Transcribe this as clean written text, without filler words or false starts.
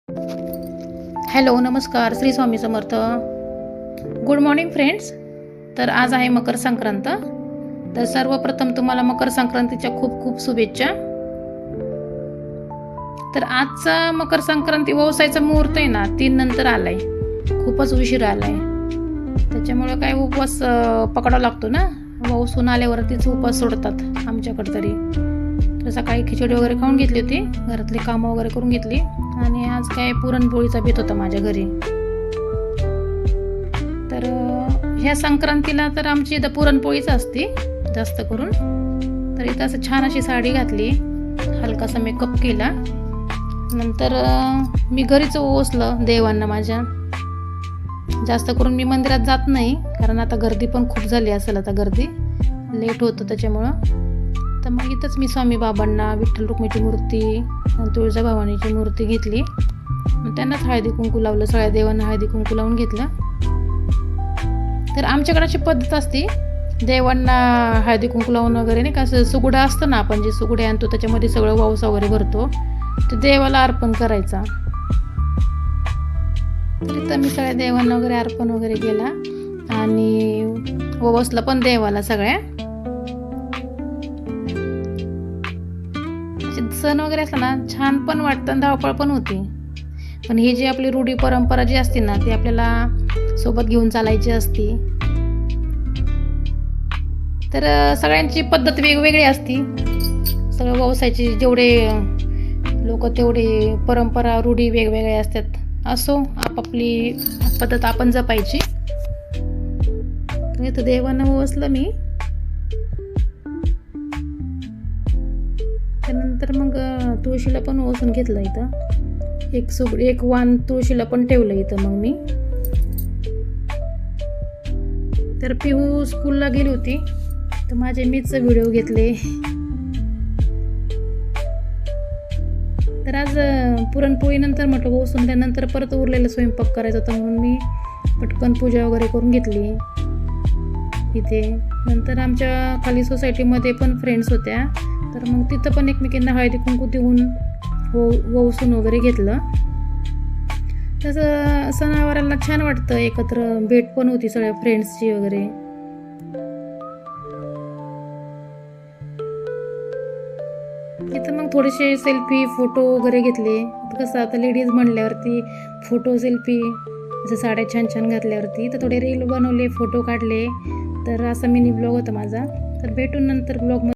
Hello, नमस्कार. Shri Swami Samarth. Good morning friends. तर आज आहे मकर संक्रांत. तर सर्वप्रथम तुम्हाला मकर संक्रांतीच्या खूप खूप शुभेच्छा. तर आजचा मकर संक्रांती व्यवसायाचा मुहूर्त आहे ना 3 नंतर आलाय, खूपच उशीर आलाय. त्याच्यामुळे काय उपवास पकडावा लागतो ना. पाऊसून आल्यावरतीच उपवास सोडतात आमच्याकडे तरी. तर सकाळी खिचडी वगैरे खाऊन घेतली होती, घरातली कामं वगैरे करून घेतली आणि आज काय पुरणपोळीचा बेत होता माझ्या घरी. तर ह्या संक्रांतीला तर आमची इथं पुरणपोळीच असते जास्त करून. तर इथं असं छान अशी साडी घातली, हलकासा मेकअप केला, नंतर मी घरीच ओसलं देवांना माझ्या. जास्त करून मी मंदिरात जात नाही, कारण आता गर्दी पण खूप झाली असेल, आता गर्दी लेट होतं त्याच्यामुळं. तर मग इथंच मी स्वामी बाबांना, विठ्ठल रुक्मिणीची मूर्ती, तुळजाभवानीची मूर्ती घेतली, मग त्यांनाच हळदी कुंकू लावलं. सगळ्या देवांना हळदी कुंकू लावून घेतलं. तर आमच्याकडे अशी पद्धत असते, देवांना हळदी कुंकू लावून वगैरे नाही का, असं सुगडं असतं ना, आपण जे सुगडे आणतो त्याच्यामध्ये सगळं वाऊस वगैरे भरतो, ते देवाला अर्पण करायचा. तर इथं मी सगळ्या देवांना वगैरे अर्पण वगैरे केला आणि ओवसलं पण देवाला सगळ्या. सण वगैरे असला ना छान पण वाटतं आणि धावपळ पण होती. पण ही जी आपली रूढी परंपरा जी असते ना, ती आपल्याला सोबत घेऊन चालायची असती. तर सगळ्यांची पद्धत वेगवेगळी असती. सगळं व्यवसायाची जेवढे लोक तेवढे परंपरा रूढी वेगवेगळे असतात. असो, आपापली पद्धत आपण जपायची. तर देवांना ओवासलं मी. त्यानंतर मग तुळशीला पण ओवासून घेतलं. इथं एक वाण तुळशीला पण ठेवलं इथं मग मी. तर पिहू स्कूलला गेली होती, तर माझे मीच व्हिडिओ घेतले. तर आज पुरणपोळी नंतर म्हटलं ओवासून त्यानंतर परत उरलेला स्वयंपाक करायचा होता, म्हणून मी पटकन पूजा वगैरे करून घेतली इथे. नंतर आमच्या खाली सोसायटीमध्ये पण फ्रेंड्स होत्या, तर मग तिथं पण एकमेकींना हळदी कुंकू देऊन ओवासून वगैरे घेतलं. तसं सणावाराला छान वाटतं, एकत्र भेट पण होती सगळ्या फ्रेंड्सची वगैरे. तिथं मग थोडेसे सेल्फी फोटो वगैरे घेतले. कसं आता लेडीज म्हणल्यावरती फोटो सेल्फी, असं साड्या छान छान घातल्यावरती, तर थोडे रील बनवले, फोटो काढले. तर असा मिनी ब्लॉग होता माझा. तर भेटून नंतर ब्लॉग